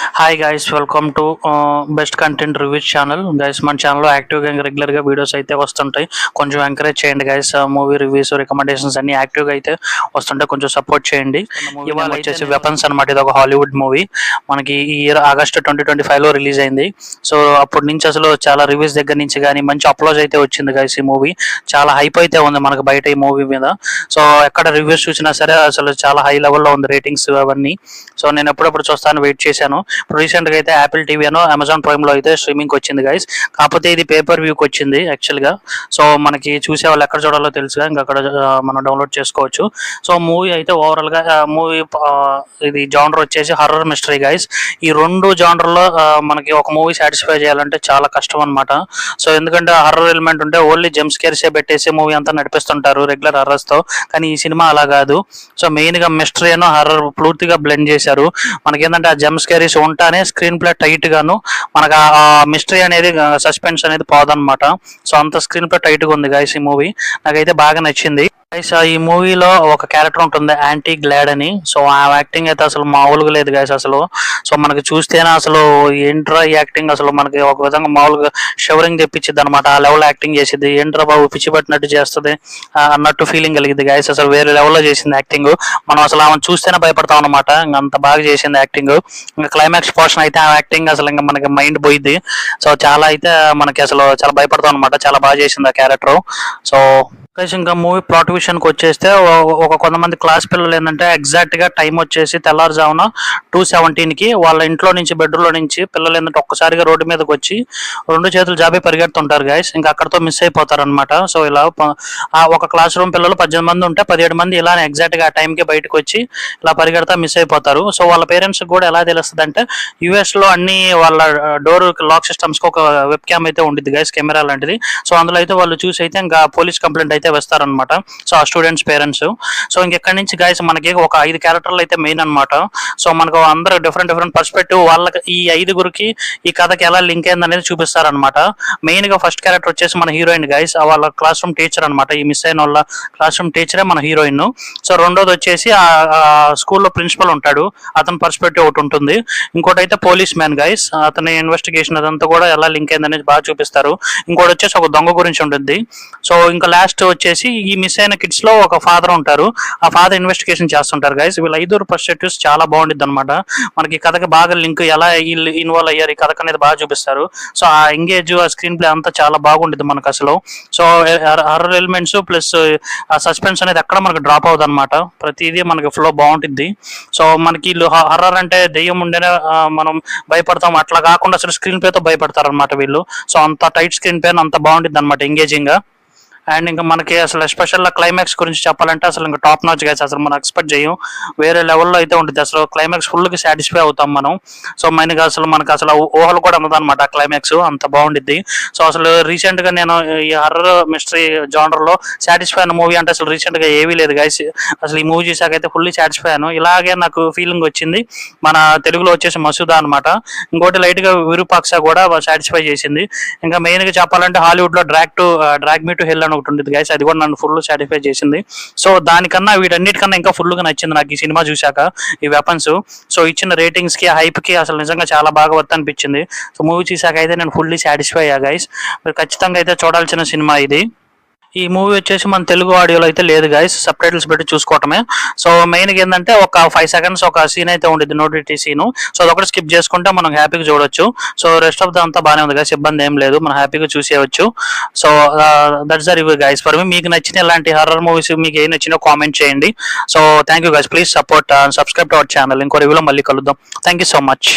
Hi guys, welcome to best content reviews channel. Guys, మన ఛానల్లో యాక్టివ్గా రెగ్యులర్గా వీడియోస్ అయితే వస్తుంటాయి. కొంచెం ఎంకరేజ్ చేయండి గైస్. మూవీ రివ్యూస్, రికమెండేషన్స్ అన్ని యాక్టివ్గా అయితే వస్తుంటాయి. కొంచెం సపోర్ట్ చేయండి. ఇవాళ వచ్చేసి వెపన్స్ అనమాట. ఇది ఒక హాలీవుడ్ మూవీ. మనకి ఈ ఇయర్ ఆగస్ట్ 2025లో రిలీజ్ అయింది. సో అప్పటి నుంచి అసలు చాలా రివ్యూస్ దగ్గర నుంచి కానీ మంచి అప్లోజ్ అయితే వచ్చింది గైస్. ఈ మూవీ చాలా హైప్ అయితే ఉంది మనకు బయట ఈ మూవీ మీద. సో ఎక్కడ రివ్యూస్ చూసినా సరే అసలు చాలా హై లెవెల్లో ఉంది రేటింగ్స్ అవన్నీ. సో నేను ఎప్పుడప్పుడు చూస్తాను, వెయిట్ చేశాను. రీసెంట్ గా అయితే యాపిల్ టీవీ అనో అమెజాన్ ప్రైమ్ లో అయితే స్ట్రీమింగ్ వచ్చింది గైస్. కాకపోతే ఇది పేపర్ వ్యూకి వచ్చింది యాక్చువల్ గా. సో మనకి చూసే వాళ్ళు ఎక్కడ చూడాలో తెలుసుగా, ఇంకా అక్కడ మనం డౌన్లోడ్ చేసుకోవచ్చు. సో మూవీ అయితే ఓవరాల్ గా మూవీ ఇది జానర్ వచ్చేసి హర్రర్ మిస్టరీ గైస్. ఈ రెండు జానర్ లో మనకి ఒక మూవీ సాటిస్ఫై చేయాలంటే చాలా కష్టం అనమాట. సో ఎందుకంటే హర్రర్ ఎలిమెంట్ ఉంటే ఓన్లీ జంప్ స్కేర్స్ పెట్టేసి మూవీ అంతా నడిపిస్తుంటారు రెగ్యులర్ హర్రర్స్ తో. కానీ ఈ సినిమా అలా కాదు. సో మెయిన్ గా మిస్టరీ అనో హర్రర్ పూర్తిగా బ్లెండ్ చేశారు. మనకేంటంటే ఆ జంప్ స్కేరీస్ ఉంటానే స్క్రీన్ ప్లే టైట్ గాను మనకు ఆ మిస్టరీ అనేది, సస్పెన్స్ అనేది పోదనమాట. సో అంత స్క్రీన్ ప్లే టైట్ గా ఉంది గైస్ ఈ మూవీ. నాకైతే బాగా నచ్చింది. ఈ మూవీలో ఒక క్యారెక్టర్ ఉంటుంది యాంటీ గ్లాడ్ అని. సో ఆ యాక్టింగ్ అయితే అసలు మామూలుగా లేదు గైస్ అసలు. సో మనకి చూస్తేనే అసలు ఏంట్రా ఈ యాక్టింగ్, అసలు మనకి ఒక విధంగా మామూలుగా షవరింగ్ తెప్పించింది అనమాట. ఆ లెవెల్ యాక్టింగ్ చేసింది. ఏంట్రా బాబు పిచ్చి పట్టినట్టు చేస్తుంది అన్నట్టు ఫీలింగ్ కలిగింది గైస్. అసలు వేరే లెవెల్లో చేసింది యాక్టింగ్. మనం అసలు ఆమె చూస్తేనే భయపడతాం అనమాట. అంత బాగా చేసింది యాక్టింగ్. ఇంకా క్లైమాక్స్ పోర్షన్ అయితే ఆ యాక్టింగ్ అసలు ఇంకా మనకి మైండ్ పోయింది. సో చాలా అయితే మనకి అసలు చాలా భయపడతాం అనమాట. చాలా బాగా చేసింది ఆ క్యారెక్టర్. సో ఇంకా మూవీ ప్లాట్ విషయానికి వచ్చేస్తే ఒక కొంతమంది క్లాస్ పిల్లలు ఏంటంటే ఎగ్జాక్ట్ గా టైం వచ్చేసి తెల్లారుజామున 2:17కి వాళ్ళ ఇంట్లో నుంచి బెడ్రూమ్ లో నుంచి పిల్లలు ఏంటంటే ఒక్కసారిగా రోడ్డు మీదకి వచ్చి రెండు చేతులు జాబే పరిగెడుతుంటారు గైస్. ఇంకా అక్కడతో మిస్ అయిపోతారు అనమాట. సో ఇలా ఒక క్లాస్ రూమ్ పిల్లలు 18 మంది ఉంటే 17 మంది ఇలా ఎగ్జాక్ట్ గా ఆ టైంకి బయటకు వచ్చి ఇలా పరిగెడతా మిస్ అయిపోతారు. సో వాళ్ళ పేరెంట్స్ కూడా ఎలా తెలుస్తుంది అంటే యుఎస్ లో అన్ని వాళ్ళ డోర్ లాక్ సిస్టమ్స్ కి ఒక వెబ్ క్యామ్ అయితే ఉండిద్ది గైస్, కెమెరా లాంటిది. సో అందులో అయితే వాళ్ళు చూసి అయితే ఇంకా పోలీస్ కంప్లైంట్ అయితే వేస్తారనమాట. సో ఆ స్టూడెంట్స్ పేరెంట్స్. సో ఇంకెక్కడి నుంచి గైస్ మనకి ఒక 5 క్యారెక్టర్లు అయితే మెయిన్ అనమాట. సో మనకు అందరూ డిఫరెంట్ పర్స్పెక్టివ్ వాళ్ళకి ఈ 5గురికి ఈ కథకి ఎలా లింక్ అయింది అనేది చూపిస్తారనమాట. మెయిన్ గా ఫస్ట్ క్యారెక్టర్ వచ్చేసి మన హీరోయిన్ గైస్. వాళ్ళ క్లాస్ రూమ్ టీచర్ అనమాట. ఈ మిస్ అయిన వాళ్ళ క్లాస్ రూమ్ టీచరే మన హీరోయిన్. సో రెండోది వచ్చేసి ఆ స్కూల్లో ప్రిన్సిపల్ ఉంటాడు, అతని పర్స్పెక్టివ్ ఒకటి ఉంటుంది. ఇంకోటి అయితే పోలీస్ మ్యాన్ గైస్. అతని ఇన్వెస్టిగేషన్ అదంతా కూడా ఎలా లింక్ అయింది అనేది బాగా చూపిస్తారు. ఇంకోటి వచ్చేసి ఒక దొంగ గురించి ఉంటుంది. సో ఇంకా లాస్ట్ వచ్చేసి ఈ మిస్ అయిన కిడ్స్ లో ఒక ఫాదర్ ఉంటారు. ఆ ఫాదర్ ఇన్వెస్టిగేషన్ చేస్తుంటారు గైస్. వీళ్ళ 5 పర్స్పెక్టివ్స్ చాలా బాగుండిద్ది అనమాట. మనకి కథకి బాగా లింక్ ఎలా ఇన్వాల్వ్ అయ్యారు ఈ కథకు అనేది బాగా చూపిస్తారు. సో ఆ ఎంగేజ్, ఆ స్క్రీన్ ప్లే అంతా చాలా బాగుండిద్ది మనకు అసలు. సో హర్రర్ ఎలిమెంట్స్ ప్లస్ ఆ సస్పెన్స్ అనేది ఎక్కడ మనకు డ్రాప్ అవుతుంది అనమాట. ప్రతిదీ మనకి ఫ్లో బాగుంటుంది. సో మనకి హర్రర్ అంటే దెయ్యం ఉండేనే మనం భయపడతాం, అట్లా కాకుండా అసలు స్క్రీన్ ప్లేతో భయపడతారు అనమాట వీళ్ళు. సో అంత టైట్ స్క్రీన్ ప్లే అంత బాగుంటుంది అనమాట, ఎంగేజింగ్ గా. అండ్ ఇంకా మనకి అసలు ఎస్పెషల్ క్లైమాక్స్ గురించి చెప్పాలంటే అసలు ఇంకా టాప్ నాచ్ గైస్. అసలు మనం ఎక్స్పెక్ట్ చేయం, వేరే లెవెల్లో అయితే ఉంటుంది. అసలు క్లైమాక్స్ ఫుల్ గా సాటిస్ఫై అవుతాం మనం. సో మనకి అసలు మనకు ఊహలు కూడా అందదన్నమాట ఆ క్లైమాక్స్, అంత బాగుండిద్ది. సో అసలు రీసెంట్ గా నేను ఈ హర్రర్ మిస్టరీ జానర్ లో సాటిస్ఫై అయిన మూవీ అంటే అసలు రీసెంట్ గా ఏవీ లేదు గైస్. అసలు ఈ మూవీ చూసాక అయితే ఫుల్లీ సాటిస్ఫై అయ్యాను. ఇలాగే నాకు ఫీలింగ్ వచ్చింది మన తెలుగులో వచ్చేసి మసూదా అనమాట. ఇంకోటి లైట్ గా విరూపాక్ష కూడా సాటిస్ఫై చేసింది. ఇంకా మెయిన్ గా చెప్పాలంటే హాలీవుడ్ లో డ్రాగ్ మీ టు హెల్ ఒకటి ఉంటుంది గైస్. అది కూడా నన్ను ఫుల్ సాటిస్ఫై చేసింది. సో దానికన్నా వీటన్నిటికన్నా ఇంకా ఫుల్ గా నచ్చింది నాకు ఈ సినిమా చూశాక ఈ వెపన్స్. సో ఇచ్చిన రేటింగ్స్ కి, హైప్ కి అసలు నిజంగా చాలా బాగా వర్త్ అనిపించింది. సో మూవీ చూశాక అయితే నేను ఫుల్లీ సాటిస్ఫై అయ్యా గైస్. మీరు ఖచ్చితంగా అయితే చూడాల్సిన సినిమా ఇది. ఈ మూవీ వచ్చేసి మన తెలుగు ఆడియోలో అయితే లేదు గైస్, సబ్ టైటిల్స్ పెట్టి చూసుకోవటమే. సో మెయిన్గా ఏంటంటే ఒక 5 seconds ఒక సీన్ అయితే ఉండేది, నోటిటీ సీన్. సో అదొకటి స్కిప్ చేసుకుంటే మనం హ్యాపీగా చూడొచ్చు. సో రెస్ట్ ఆఫ్ ద అంతా బాగానే ఉంది గైస్, ఇబ్బంది ఏం లేదు, మనం హ్యాపీగా చూసేయచ్చు. So that's the review guys for me. మీకు నచ్చిన ఇలాంటి హర్రర్ మూవీస్ మీకు ఏం నచ్చినా కామెంట్ చేయండి. So thank you guys, please support and subscribe to our channel. ఇంకో రివ్యూలో మళ్ళీ కలుద్దాం. Thank you so much.